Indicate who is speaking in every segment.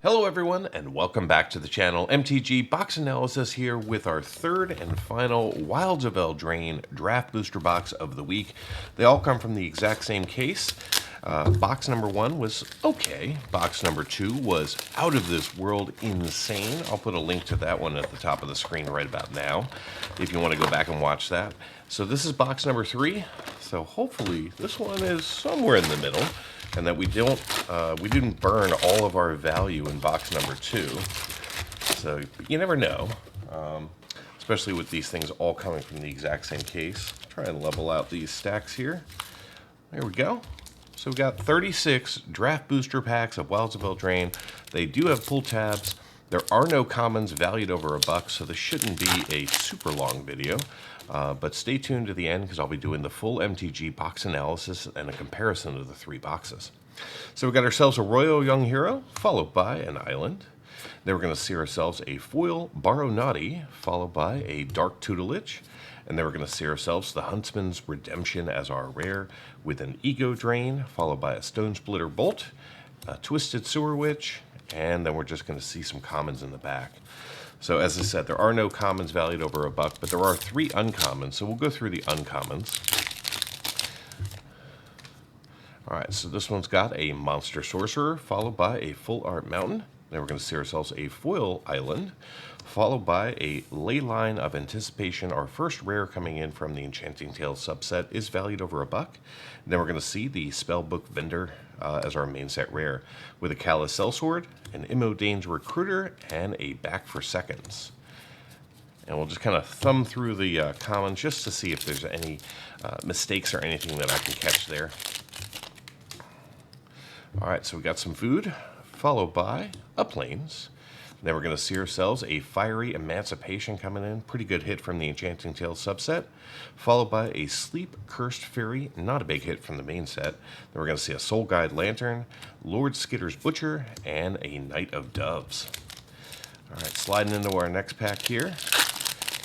Speaker 1: Hello everyone and welcome back to the channel. MTG Box Analysis here with our third and final Wilds of Eldraine draft booster box of the week. They all come from the exact same case. Box number 1 was okay. Box number 2 was out of this world insane. I'll put a link to that one at the top of the screen right about now if you want to go back and watch that. So this is box number 3. So hopefully this one is somewhere in the middle, and that we didn't burn all of our value in box number 2. So you never know, especially with these things all coming from the exact same case. Try and level out these stacks here. There we go. So we got 36 draft booster packs of Wilds of Eldraine. They do have pull tabs. There are no commons valued over $1, so this shouldn't be a super long video. But stay tuned to the end because I'll be doing the full MTG box analysis and a comparison of the 3 boxes. So we got ourselves a Royal Young Hero, followed by an Island. Then we're going to see ourselves a foil Borrow Naughty, followed by a Dark Tutelage. And then we're going to see ourselves the Huntsman's Redemption as our rare, with an Ego Drain, followed by a Stone Splitter Bolt, a Twisted Sewer Witch, and then we're just going to see some commons in the back. So as I said, there are no commons valued over $1, but there are 3 uncommons, so we'll go through the uncommons. Alright, so this one's got a Monster Sorcerer, followed by a Full Art Mountain. Then we're going to see ourselves a foil Island, followed by a Leyline of Anticipation. Our first rare coming in from the Enchanting Tales subset is valued over $1. Then we're going to see the Spellbook Vendor as our main set rare, with a Callous Sellsword, an Imodane's Recruiter, and a Back for Seconds. And we'll just kind of thumb through the commons just to see if there's any mistakes or anything that I can catch there. Alright, so we got some food, followed by a Plains. Then we're going to see ourselves a Fiery Emancipation coming in. Pretty good hit from the Enchanting Tales subset. Followed by a Sleep Cursed Fairy. Not a big hit from the main set. Then we're going to see a Soul Guide Lantern, Lord Skitter's Butcher, and a Knight of Doves. Alright, sliding into our next pack here.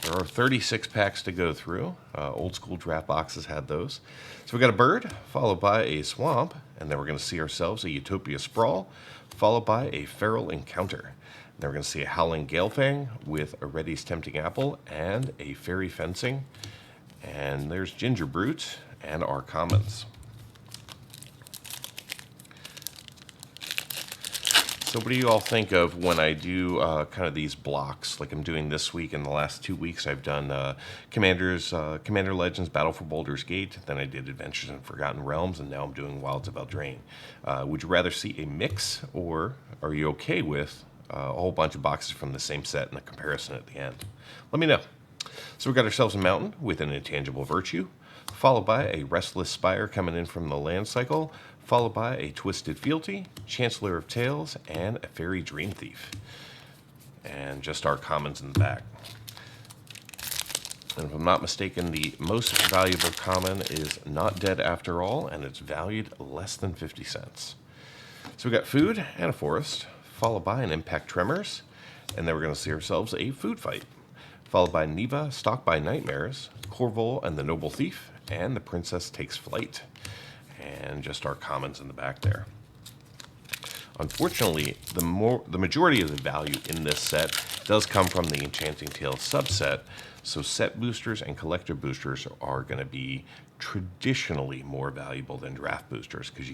Speaker 1: There are 36 packs to go through. Old school draft boxes had those. So we got a Bird, followed by a Swamp. And then we're going to see ourselves a Utopia Sprawl, followed by a Feral Encounter. Then we're going to see a Howling Galefang with a Reddy's Tempting Apple and a Fairy Fencing. And there's Ginger Brute and our commons. So what do you all think of when I do kind of these blocks like I'm doing this week? In the last 2 weeks I've done Commander Legends, Battle for Baldur's Gate, then I did Adventures in Forgotten Realms, and now I'm doing Wilds of Eldraine. Would you rather see a mix, or are you okay with a whole bunch of boxes from the same set and a comparison at the end? Let me know. So we got ourselves a Mountain with an Intangible Virtue, followed by a Restless Spire coming in from the land cycle, followed by a Twisted Fealty, Chancellor of Tales, and a Fairy Dream Thief. And just our commons in the back. And if I'm not mistaken, the most valuable common is Not Dead After All, and it's valued less than 50 cents. So we got Food and a Forest, followed by an Impact Tremors, and then we're going to see ourselves a Food Fight, followed by Neva, Stalked by Nightmares, Corvol and the Noble Thief, and the Princess Takes Flight. And just our commons in the back there. Unfortunately, the majority of the value in this set does come from the Enchanting Tales subset, so set boosters and collector boosters are going to be traditionally more valuable than draft boosters, because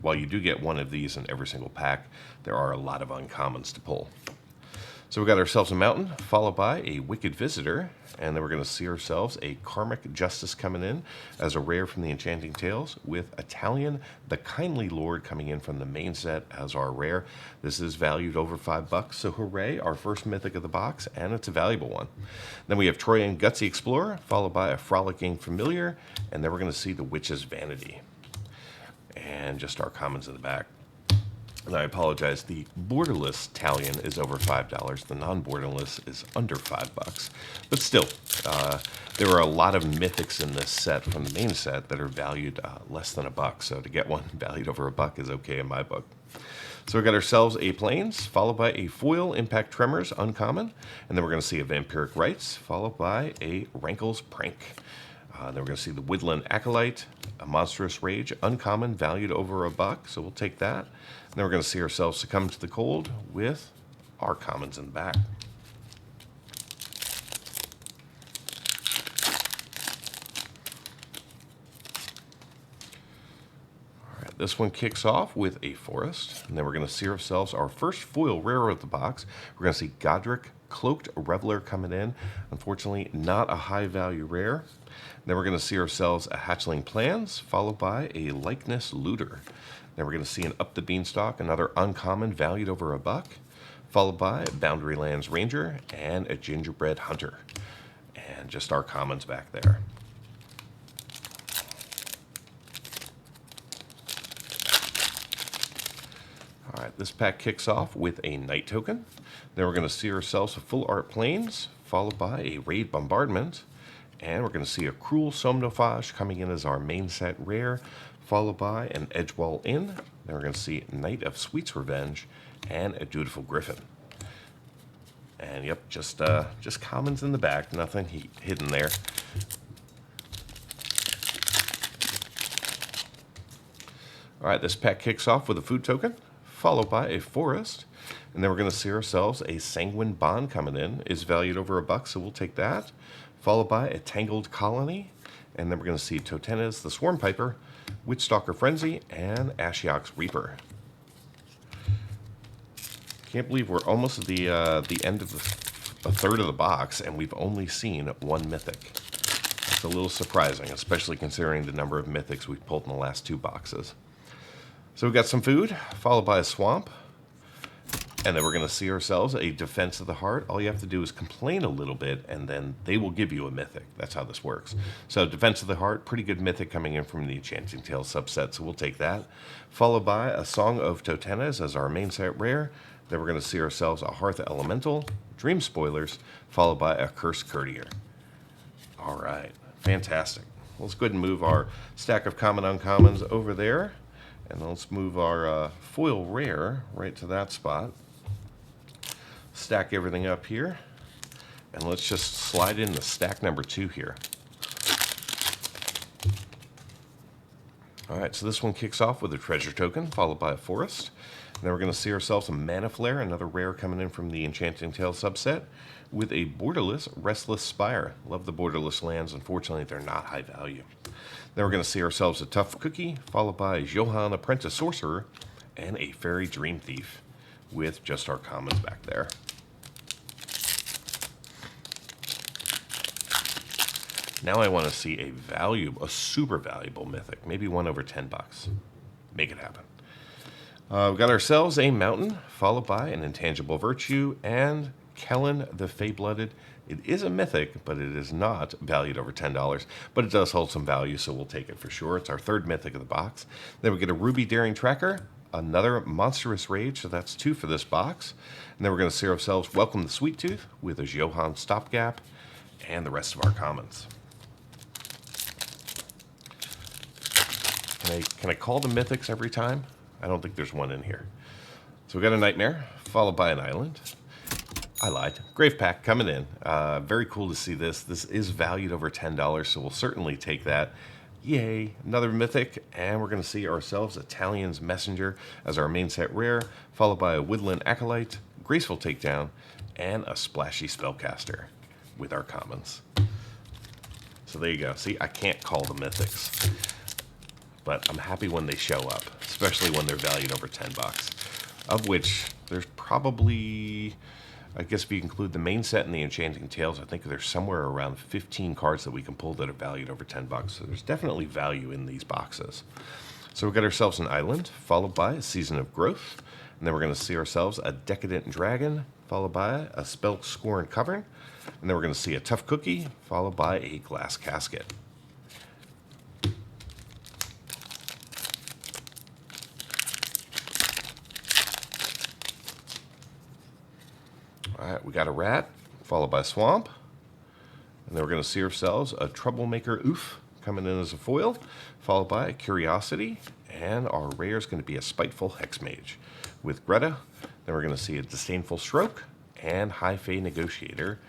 Speaker 1: while you do get one of these in every single pack, there are a lot of uncommons to pull. So we got ourselves a Mountain, followed by a Wicked Visitor, and then we're going to see ourselves a Karmic Justice coming in as a rare from the Enchanting Tales, with Italian, the Kindly Lord, coming in from the main set as our rare. This is valued over $5, so hooray, our first mythic of the box, and it's a valuable one. Then we have Troyan Gutsy Explorer, followed by a Frolicking Familiar, and then we're going to see the Witch's Vanity. And just our commons in the back. And I apologize, the borderless Talion is over $5. The non-borderless is under $5. But still, there are a lot of mythics in this set from the main set that are valued less than $1. So to get one valued over $1 is okay in my book. So we got ourselves a Plains, followed by a foil Impact Tremors, uncommon. And then we're going to see a Vampiric Rites, followed by a Rankle's Prank. Then we're going to see the Woodland Acolyte, a Monstrous Rage, uncommon, valued over $1, so we'll take that. And then we're going to see ourselves succumb to the cold with our commons in the back. All right, this one kicks off with a Forest, and then we're going to see ourselves our first foil rare of the box. We're going to see Godric, Cloaked Reveler coming in. Unfortunately, not a high value rare. Then we're going to see ourselves a Hatchling Plans, followed by a Likeness Looter. Then we're going to see an Up the Beanstalk, another uncommon valued over $1, followed by a Boundary Lands Ranger and a Gingerbread Hunter. And just our commons back there. All right, this pack kicks off with a Night Token. Then we're going to see ourselves a Full Art Plains, followed by a Raid Bombardment. And we're going to see a Cruel Somnophage coming in as our main set rare, followed by an Edgewall Inn. Then we're going to see Knight of Sweet's Revenge and a Dutiful Griffin. And yep, just commons in the back, nothing hidden there. All right, this pack kicks off with a Food Token, followed by a Forest. And then we're going to see ourselves a Sanguine Bond coming in. Is valued over $1, so we'll take that. Followed by a Tangled Colony. And then we're going to see Totena's the Swarm Piper, Witchstalker Frenzy, and Ashiok's Reaper. Can't believe we're almost at the end of a third of the box, and we've only seen one Mythic. That's a little surprising, especially considering the number of Mythics we've pulled in the last 2 boxes. So we've got some food, followed by a Swamp. And then we're going to see ourselves a Defense of the Heart. All you have to do is complain a little bit, and then they will give you a Mythic. That's how this works. So Defense of the Heart, pretty good Mythic coming in from the Enchanting Tale subset, so we'll take that. Followed by a Song of Totenas as our main set rare. Then we're going to see ourselves a Hearth Elemental, Dream Spoilers, followed by a Cursed Courtier. All right, fantastic. Let's go ahead and move our stack of common uncommons over there. And let's move our foil rare right to that spot. Stack everything up here, and let's just slide in the stack number 2 here. All right, so this one kicks off with a Treasure Token, followed by a Forest. And then we're going to see ourselves a Mana Flare, another rare coming in from the Enchanting Tale subset, with a Borderless Restless Spire. Love the Borderless lands. Unfortunately, they're not high value. Then we're going to see ourselves a Tough Cookie, followed by Johann Apprentice Sorcerer, and a Fairy Dream Thief, with just our commons back there. Now I want to see a super valuable Mythic, maybe one over $10. Make it happen. We've got ourselves a Mountain, followed by an Intangible Virtue, and Kellen the Fey-Blooded. It is a Mythic, but it is not valued over $10, but it does hold some value, so we'll take it for sure. It's our 3rd Mythic of the box. Then we get a Ruby Daring Tracker, another Monstrous Rage, so that's 2 for this box. And then we're going to see ourselves Welcome the Sweet Tooth with a Johann Stopgap, and the rest of our commons. Can I call the Mythics every time? I don't think there's one in here. So we got a Nightmare, followed by an Island. I lied. Grave Pack coming in. Very cool to see this. This is valued over $10, so we'll certainly take that. Yay, another Mythic, and we're going to see ourselves Italian's Messenger as our main set rare, followed by a Woodland Acolyte, Graceful Takedown, and a Splashy Spellcaster with our commons. So there you go. See, I can't call the Mythics, but I'm happy when they show up, especially when they're valued over $10, of which there's probably, I guess if you include the main set and the Enchanting Tales, I think there's somewhere around 15 cards that we can pull that are valued over $10. So there's definitely value in these boxes. So we've got ourselves an Island, followed by a Season of Growth. And then we're going to see ourselves a Decadent Dragon, followed by a Spell Scorn Cavern. And then we're going to see a Tough Cookie, followed by a Glass Casket. All right, we got a Rat, followed by Swamp. And then we're going to see ourselves a Troublemaker Oof coming in as a foil, followed by a Curiosity. And our rare is going to be a Spiteful Hexmage with Greta. Then we're going to see a Disdainful Stroke and High Fae Negotiator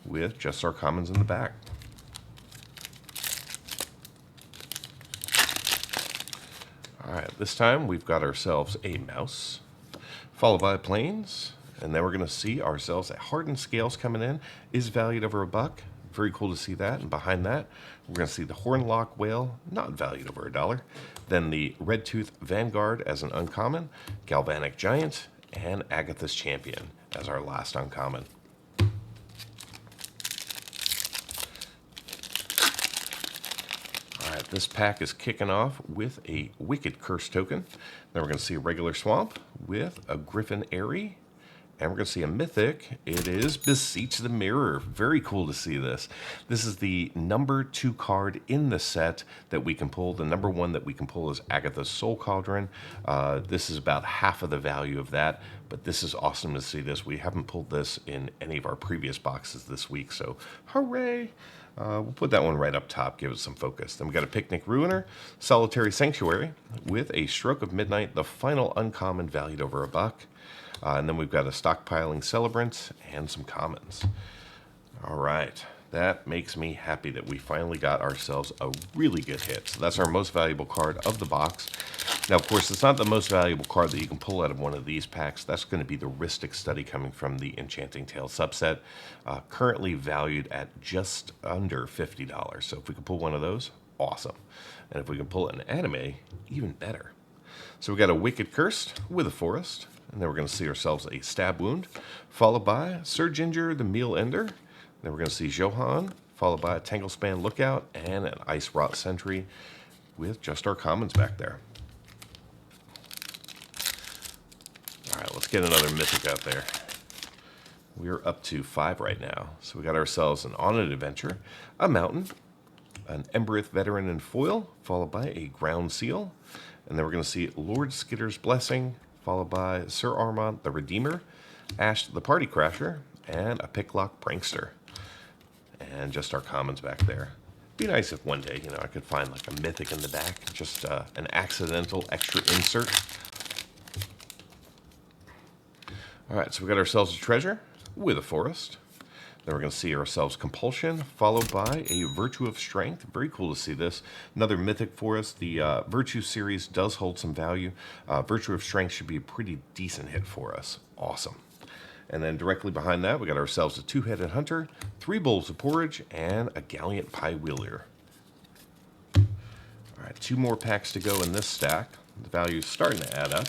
Speaker 1: with just our commons in the back. All right, this time we've got ourselves a mouse, followed by planes, and then we're going to see ourselves a hardened scales coming in, is valued over $1. Very cool to see that. And behind that, we're going to see the Hornlock Whale, not valued over $1. Then the Red Tooth Vanguard as an uncommon, Galvanic Giant, and Agatha's Champion as our last uncommon. All right, this pack is kicking off with a Wicked Curse token. Then we're going to see a regular Swamp with a Griffin Airy. And we're going to see a mythic. It is Beseech the Mirror. Very cool to see this. This is the number 2 card in the set that we can pull. The number 1 that we can pull is Agatha's Soul Cauldron. This is about half of the value of that, but this is awesome to see this. We haven't pulled this in any of our previous boxes this week, so hooray! We'll put that one right up top, give it some focus. Then we got a Picnic Ruiner, Solitary Sanctuary with a Stroke of Midnight, the final uncommon valued over $1. And then we've got a Stockpiling Celebrant and some commons. All right, that makes me happy that we finally got ourselves a really good hit. So that's our most valuable card of the box. Now, of course, it's not the most valuable card that you can pull out of one of these packs. That's going to be the Rhystic Study coming from the Enchanting Tale subset, currently valued at just under $50. So if we can pull one of those, awesome. And if we can pull an anime, even better. So we got a Wicked Cursed with a Forest. And then we're going to see ourselves a Stab Wound, followed by Sir Ginger the Meal Ender. Then we're going to see Johan, followed by a Tanglespan Lookout and an Ice Rot Sentry with just our commons back there. All right, let's get another mythic out there. We're up to 5 right now. So we got ourselves an On an Adventure, a Mountain, an Embereth Veteran in foil, followed by a Ground Seal. And then we're going to see Lord Skitter's Blessing, followed by Sir Armont the Redeemer, Ash the Party Crasher, and a Picklock Prankster. And just our commons back there. Be nice if one day, I could find like a mythic in the back, just an accidental extra insert. All right, so we got ourselves a Treasure with a Forest. Then we're going to see ourselves Compulsion, followed by a Virtue of Strength. Very cool to see this. Another mythic for us. The Virtue series does hold some value. Virtue of Strength should be a pretty decent hit for us. Awesome. And then directly behind that, we got ourselves a 2-headed Hunter, 3 Bowls of Porridge, and a Gallant Pie Wheeler. All right, 2 more packs to go in this stack. The value is starting to add up.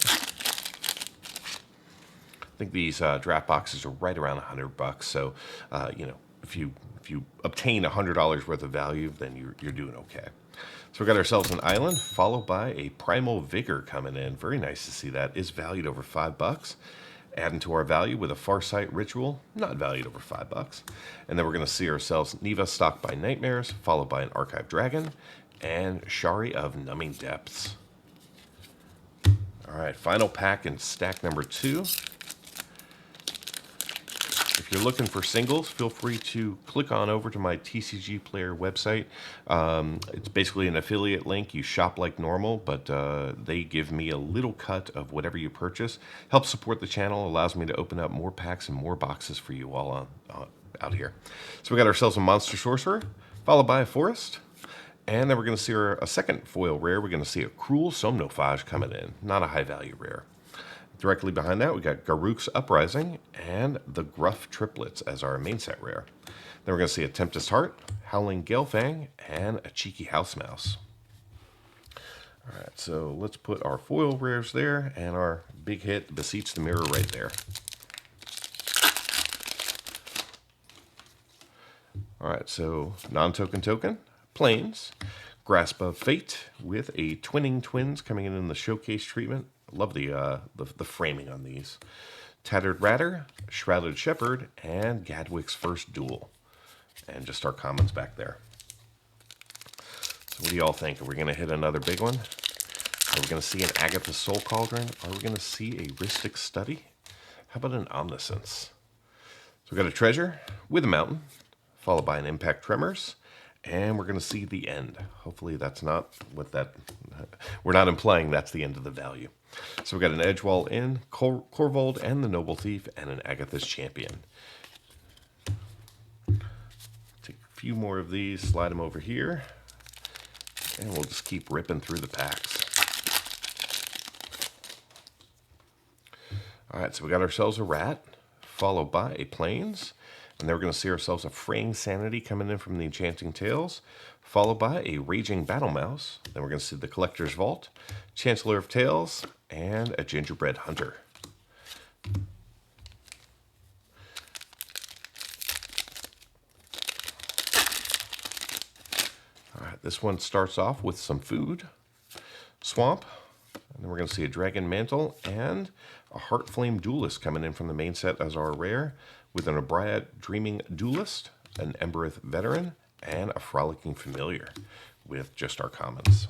Speaker 1: I think these draft boxes are right around $100. So, if you obtain $100 worth of value, then you're doing okay. So we got ourselves an Island, followed by a Primal Vigor coming in. Very nice to see that. Is valued over $5. Adding to our value with a Farsight Ritual, not valued over $5. And then we're going to see ourselves Neva Stalked by Nightmares, followed by an Archive Dragon, and Shari of Numbing Depths. All right, final pack in stack number 2. If you're looking for singles, feel free to click on over to my TCG Player website. It's basically an affiliate link. You shop like normal, but they give me a little cut of whatever you purchase. Helps support the channel, allows me to open up more packs and more boxes for you all out here. So we got ourselves a Monster Sorcerer, followed by a Forest. And then we're going to see a second foil rare. We're going to see a Cruel Somnophage coming in. Not a high value rare. Directly behind that, we got Garruk's Uprising and the Gruff Triplets as our main set rare. Then we're going to see a Tempest Heart, Howling Galefang, and a Cheeky House Mouse. All right, so let's put our foil rares there and our big hit, Beseech the Mirror, right there. All right, so non-token token, Plains, Grasp of Fate with a Twinning Twins coming in the showcase treatment. Love the framing on these. Tattered Ratter, Shrouded Shepherd, and Gadwick's First Duel. And just our commons back there. So what do y'all think? Are we going to hit another big one? Are we going to see an Agatha's Soul Cauldron? Are we going to see a Rhystic Study? How about an Omniscience? So we got a Treasure with a Mountain, followed by an Impact Tremors. And we're going to see the end. Hopefully that's not what that... We're not implying that's the end of the value. So we've got an Edgewall Inn, Corvold and the Noble Thief, and an Agatha's Champion. Take a few more of these, slide them over here, and we'll just keep ripping through the packs. All right, so we got ourselves a rat, followed by a plains, and then we're going to see ourselves a fraying sanity coming in from the enchanting tales, followed by a raging battle mouse. Then we're going to see the collector's vault, chancellor of tales, and a gingerbread hunter. All right, this one starts off with some food, swamp, and then we're going to see a dragon mantle and a Heartflame Duelist coming in from the main set as our rare, with an Obriad Dreaming Duelist, an Embereth Veteran, and a Frolicking Familiar with just our commons.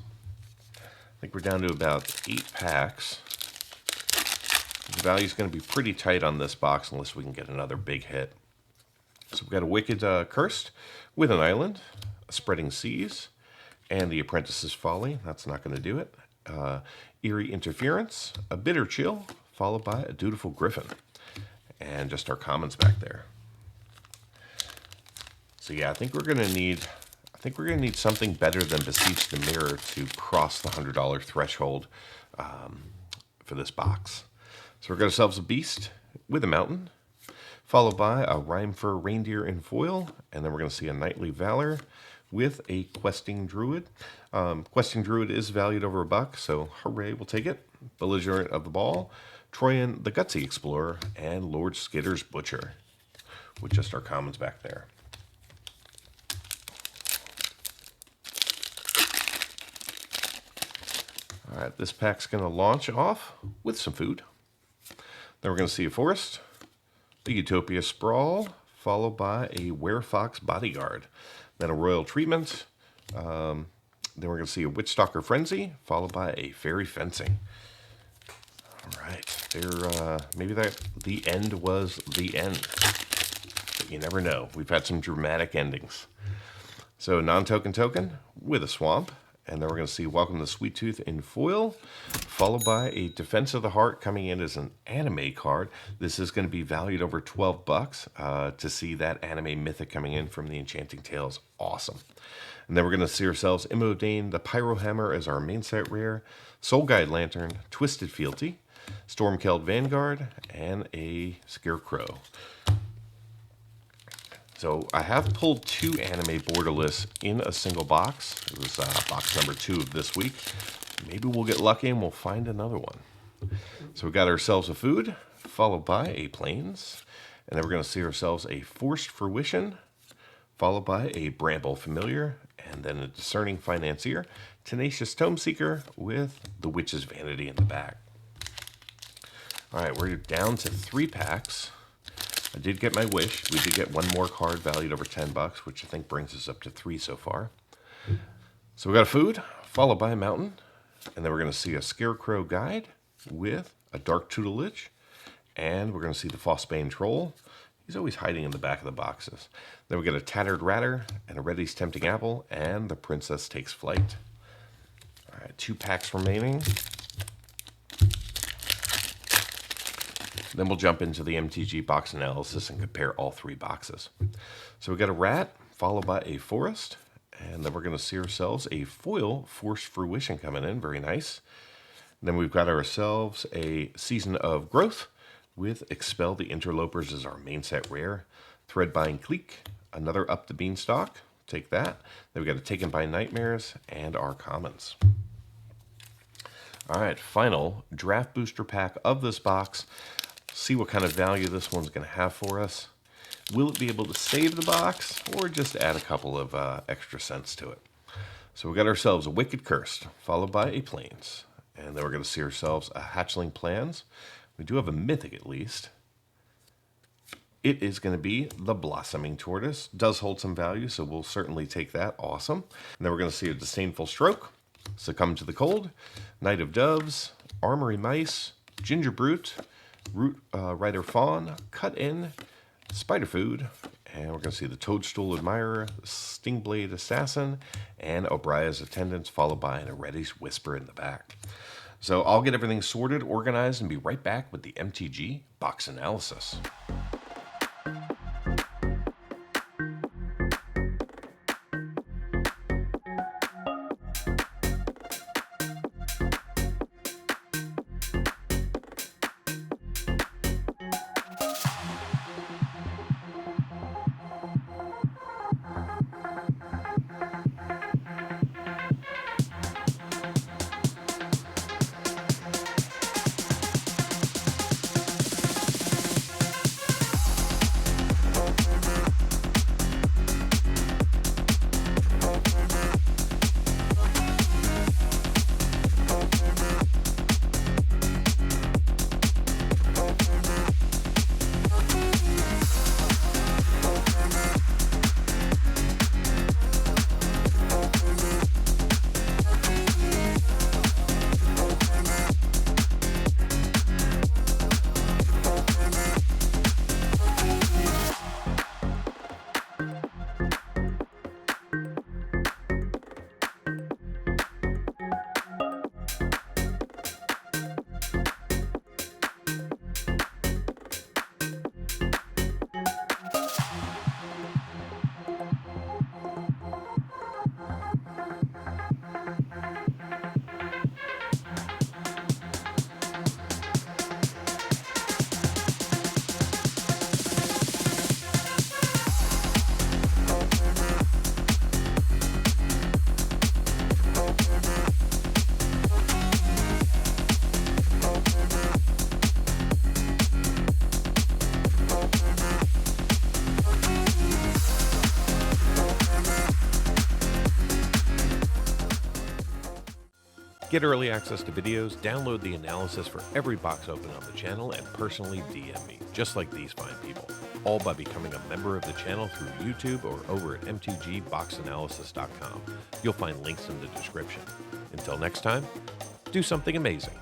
Speaker 1: I think we're down to about 8 packs. The value is going to be pretty tight on this box unless we can get another big hit. So we've got a Wicked Cursed with an island, a Spreading Seas, and the Apprentice's Folly. That's not going to do it. Eerie Interference, a Bitter Chill, followed by a Dutiful Griffin, and just our commons back there. So yeah, I think we're gonna need something better than Beseech the Mirror to cross the $100 threshold for this box. So we're gonna ourselves a Beast with a Mountain, followed by a Rhyme for Reindeer in foil, and then we're gonna see a Knightly Valor with a Questing Druid. Questing Druid is valued over $1, so hooray, we'll take it. Belligerent of the Ball, Troyan the Gutsy Explorer, and Lord Skitter's Butcher, with just our commons back there. All right, this pack's going to launch off with some food. Then we're going to see a Forest, a Utopia Sprawl, followed by a Werefox Bodyguard. Then a Royal Treatment. Then we're going to see a Witchstalker Frenzy, followed by a Fairy Fencing. All right, maybe the end was the end. But you never know. We've had some dramatic endings. So non-token token with a Swamp. And then we're going to see Welcome to Sweet Tooth in foil, followed by a Defense of the Heart coming in as an anime card. This is going to be valued over $12 to see that anime mythic coming in from the Enchanting Tales. Awesome. And then we're going to see ourselves Imodane the Pyrohammer as our main set rare, Soul Guide Lantern, Twisted Fealty, Stormkeld Vanguard, and a Scarecrow. So I have pulled 2 anime borderless in a single box. It was box number 2 of this week. Maybe we'll get lucky and we'll find another one. So we got ourselves a food, followed by a plains. And then we're going to see ourselves a Forced Fruition, followed by a Bramble Familiar, and then a Discerning Financier, Tenacious Tome Seeker with the Witch's Vanity in the back. All right, we're down to 3 packs. I did get my wish. We did get one more card valued over $10, which I think brings us up to 3 so far. So we got a food, followed by a mountain, and then we're going to see a Scarecrow Guide with a Dark Tutelage, and we're going to see the Phosbane Troll. He's always hiding in the back of the boxes. Then we get a Tattered Ratter, and a Reddy's Tempting Apple, and the Princess Takes Flight. All right, 2 packs remaining. Then we'll jump into the MTG box analysis and compare all 3 boxes. So we got a rat, followed by a forest, and then we're going to see ourselves a foil Forced Fruition coming in. Very nice. And then we've got ourselves a Season of Growth with Expel the Interlopers as our main set rare, Threadbind Clique, another Up the Beanstalk, take that. Then we got a Taken by Nightmares and our commons. All right, final draft booster pack of this box. See what kind of value this one's going to have for us. Will it be able to save the box or just add a couple of extra cents to it? So we got ourselves a Wicked Cursed, followed by a Plains. And then we're going to see ourselves a Hatchling Plans. We do have a Mythic at least. It is going to be the Blossoming Tortoise. Does hold some value, so we'll certainly take that. Awesome. And then we're going to see a Disdainful Stroke, Succumb to the Cold, Knight of Doves, Armory Mice, Ginger Brute, Rider Fawn, Cut In, Spider Food, and we're going to see the Toadstool Admirer, Stingblade Assassin, and Obria's Attendants, followed by an Ereddy's Whisper in the back. So I'll get everything sorted, organized, and be right back with the MTG box analysis. Get early access to videos, download the analysis for every box open on the channel, and personally DM me, just like these fine people, all by becoming a member of the channel through YouTube or over at mtgboxanalysis.com. You'll find links in the description. Until next time, do something amazing.